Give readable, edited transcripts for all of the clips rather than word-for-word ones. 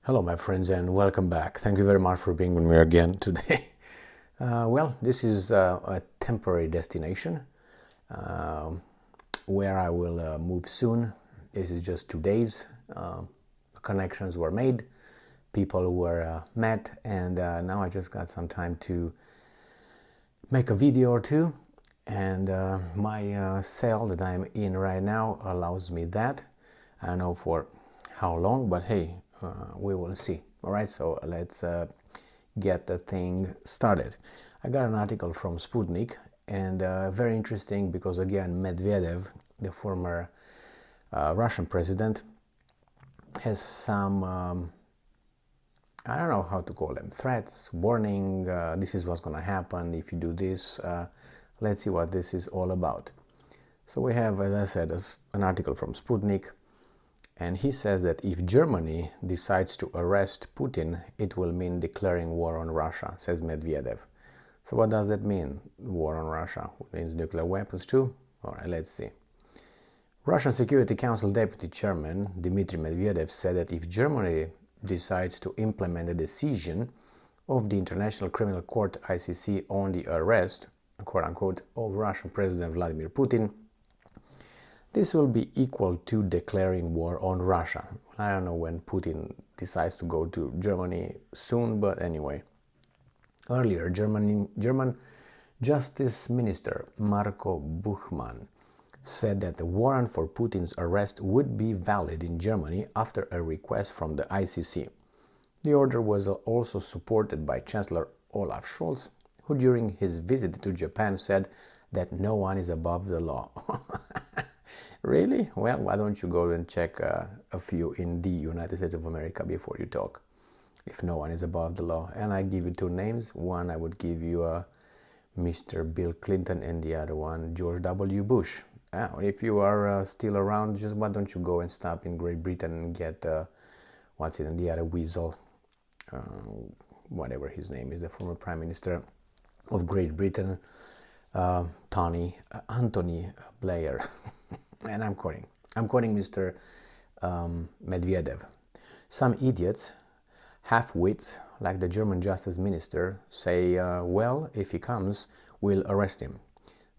Hello, my friends, and welcome back. Thank you very much for being with me again today. This is a temporary destination where I will move soon. This is just 2 days. Connections were made, people were met, and now I just got some time to make a video or two. And my cell that I'm in right now allows me that. I don't know for how long, but hey, we will see. All right, so let's get the thing started. I got an article from Sputnik, and very interesting because again, Medvedev, the former Russian president, has some I don't know how to call them, threats, warning, this is what's going to happen if you do this. Let's see what this is all about. So we have, as I said, an article from Sputnik. And he says that if Germany decides to arrest Putin, it will mean declaring war on Russia, says Medvedev. So what does that mean, war on Russia? It means nuclear weapons too? All right, let's see. Russian Security Council Deputy Chairman Dmitry Medvedev said that if Germany decides to implement the decision of the International Criminal Court ICC on the arrest, quote-unquote, of Russian President Vladimir Putin, this will be equal to declaring war on Russia. I don't know when Putin decides to go to Germany soon, but anyway. Earlier, German Justice Minister Marco Buchmann said that the warrant for Putin's arrest would be valid in Germany after a request from the ICC. The order was also supported by Chancellor Olaf Scholz, who during his visit to Japan said that no one is above the law. Really? Well, why don't you go and check a few in the United States of America before you talk, if no one is above the law. And I give you two names. One, I would give you Mr. Bill Clinton, and the other one, George W. Bush. If you are still around, just why don't you go and stop in Great Britain and get, what's it, the other weasel, whatever his name is, the former Prime Minister of Great Britain, Anthony Blair. And I'm quoting Mr. Medvedev. Some idiots, half-wits, like the German Justice Minister, say, well, if he comes, we'll arrest him.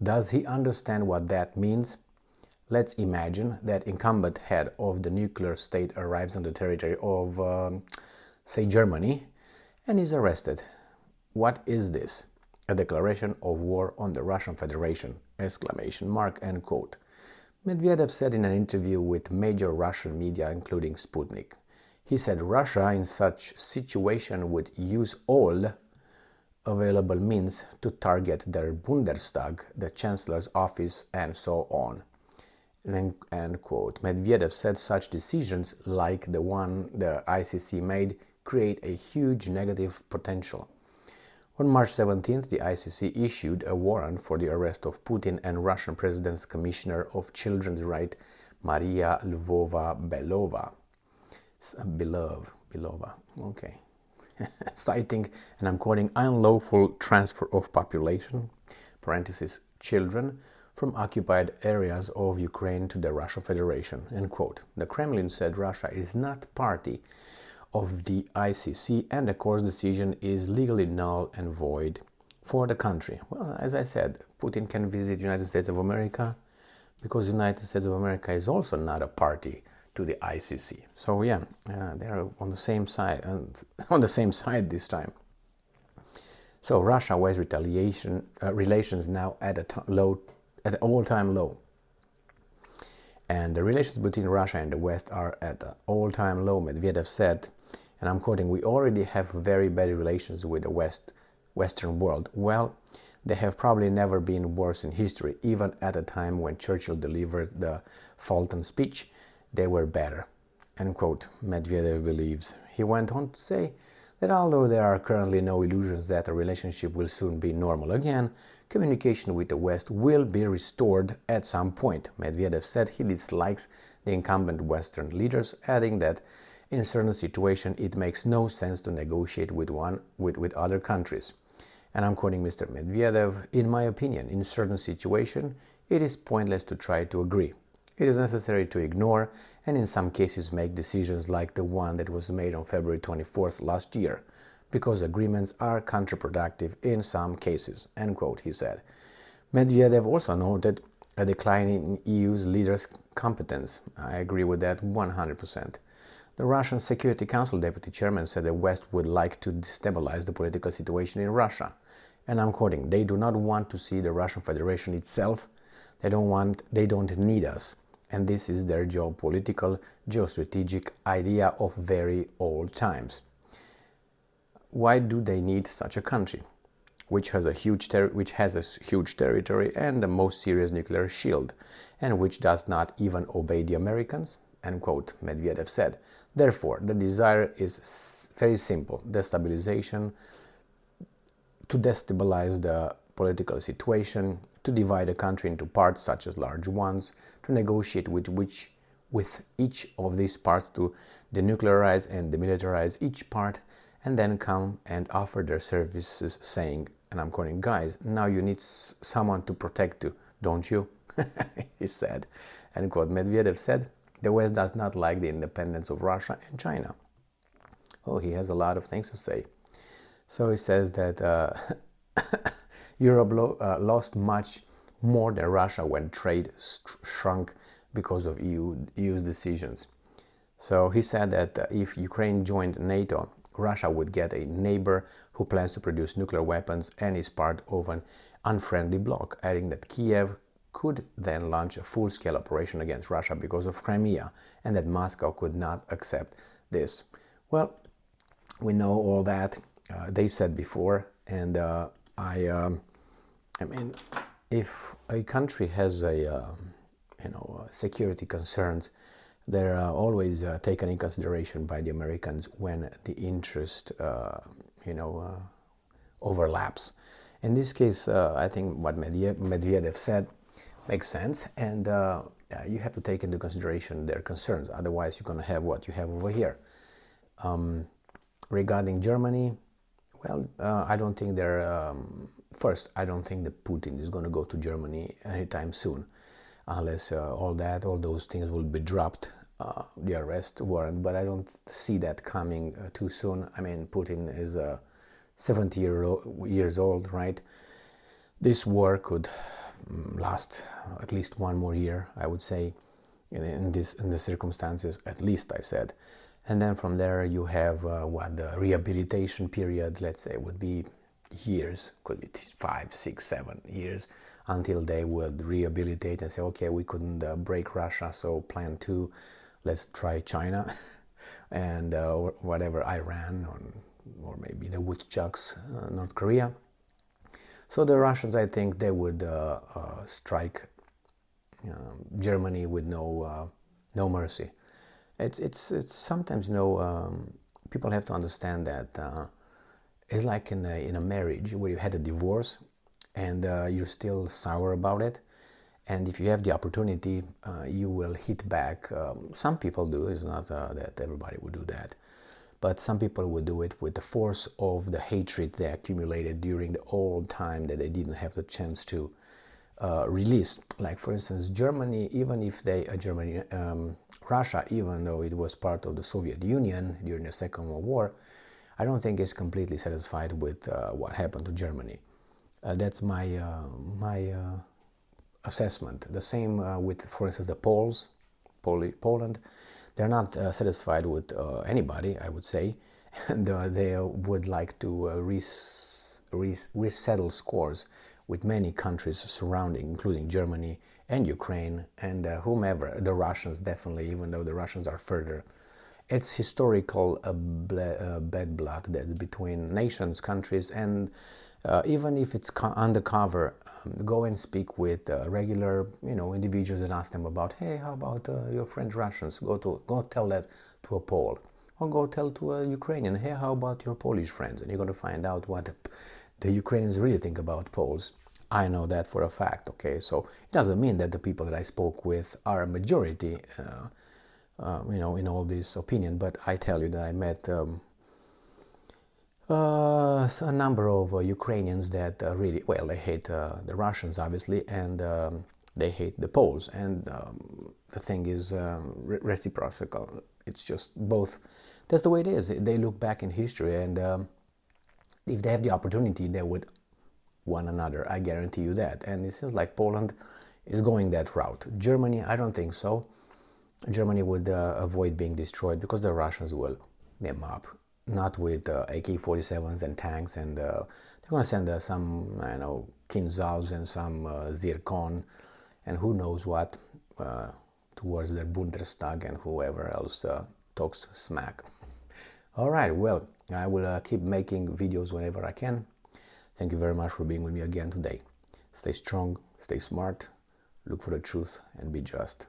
Does he understand what that means? Let's imagine that incumbent head of the nuclear state arrives on the territory of, say, Germany, and is arrested. What is this? A declaration of war on the Russian Federation, ! End quote. Medvedev said in an interview with major Russian media, including Sputnik. He said Russia in such situation would use all available means to target their Bundestag, the Chancellor's office, and so on. End quote. Medvedev said such decisions, like the one the ICC made, create a huge negative potential. On March 17th, the ICC issued a warrant for the arrest of Putin and Russian President's Commissioner of Children's Rights, Maria Lvova-Belova. Belova, okay. Citing, and I'm quoting, unlawful transfer of population, parenthesis, children, from occupied areas of Ukraine to the Russian Federation, end quote. The Kremlin said Russia is not party of the ICC, and the court's decision is legally null and void for the country. Well, as I said, Putin can visit the United States of America because the United States of America is also not a party to the ICC. So yeah, they're on the same side, and on the same side this time. So Russia weighs relations now at an all-time low. And the relations between Russia and the West are at an all-time low, Medvedev said. And I'm quoting, we already have very bad relations with the Western world. Well, they have probably never been worse in history. Even at a time when Churchill delivered the Fulton speech, they were better. End quote, Medvedev believes. He went on to say that although there are currently no illusions that a relationship will soon be normal again, communication with the West will be restored at some point. Medvedev said he dislikes the incumbent Western leaders, adding that in certain situations it makes no sense to negotiate with other countries. And I'm quoting Mr. Medvedev, in my opinion, in certain situations it is pointless to try to agree. It is necessary to ignore and in some cases make decisions like the one that was made on February 24th last year, because agreements are counterproductive in some cases," end quote, he said. Medvedev also noted a decline in EU's leaders' competence. I agree with that 100%. The Russian Security Council deputy chairman said the West would like to destabilize the political situation in Russia. And I'm quoting, "They do not want to see the Russian Federation itself. They don't need us. And this is their geopolitical, geostrategic idea of very old times." Why do they need such a country, which has a huge territory and the most serious nuclear shield, and which does not even obey the Americans? End quote, Medvedev said. Therefore, the desire is very simple: destabilization, to destabilize the political situation, to divide the country into parts such as large ones, to negotiate with each of these parts to denuclearize and demilitarize each part, and then come and offer their services saying, and I'm quoting, "Guys, now you need someone to protect you, don't you?" he said. End quote. Medvedev said, "The West does not like the independence of Russia and China." Oh, he has a lot of things to say. So he says that Europe lost much more than Russia when trade shrunk because of EU's decisions. So he said that if Ukraine joined NATO, Russia would get a neighbor who plans to produce nuclear weapons and is part of an unfriendly bloc, adding that Kiev could then launch a full-scale operation against Russia because of Crimea, and that Moscow could not accept this. Well, we know all that. They said before, and I mean, if a country has security concerns, they're always taken in consideration by the Americans when the interest, overlaps. In this case, I think what Medvedev said makes sense, and you have to take into consideration their concerns. Otherwise, you're going to have what you have over here. Regarding Germany, well, I don't think first, I don't think that Putin is going to go to Germany anytime soon, unless all those things will be dropped, the arrest warrant. But I don't see that coming too soon. I mean, Putin is 70 years old, right? This war could last at least one more year, I would say, in the circumstances, at least, I said. And then from there you have the rehabilitation period, let's say, would be years, could be 5, 6, 7 years, until they would rehabilitate and say, okay, we couldn't break Russia, so plan 2, let's try China, and whatever, Iran, or maybe the woodchucks, North Korea. So the Russians, I think, they would strike Germany with no mercy. It's sometimes, people have to understand that it's like in a marriage where you had a divorce and you're still sour about it, and if you have the opportunity, you will hit back. Some people do. It's not that everybody would do that, but some people would do it with the force of the hatred they accumulated during the old time that they didn't have the chance to release. Like, for instance, Germany, even if Russia, even though it was part of the Soviet Union during the Second World War, I don't think it's completely satisfied with what happened to Germany. That's my assessment. The same with, for instance, the Poland. They're not satisfied with anybody, I would say, and they would like to resettle scores with many countries surrounding, including Germany and Ukraine and whomever. The Russians, definitely, even though the Russians are further. It's historical bad blood that's between nations, countries, and even if it's undercover, go and speak with regular, individuals and ask them about, hey, how about your French Russians? Go tell that to a Pole, or go tell to a Ukrainian, hey, how about your Polish friends? And you're going to find out what the Ukrainians really think about Poles. I know that for a fact. Okay, so it doesn't mean that the people that I spoke with are a majority, in all this opinion. But I tell you that I met a number of Ukrainians that really, well, they hate the Russians, obviously, and they hate the Poles, and the thing is reciprocal. It's just both. That's the way it is. They look back in history, and if they have the opportunity, they would one another. I guarantee you that. And it seems like Poland is going that route. Germany, I don't think so. Germany would avoid being destroyed because the Russians will them up, not with AK-47s and tanks, and they're going to send some, I know, Kinzhals and some Zircon and who knows what towards the Bundestag and whoever else talks smack. All right, well, I will keep making videos whenever I can. Thank you very much for being with me again today. Stay strong, stay smart, look for the truth, and be just.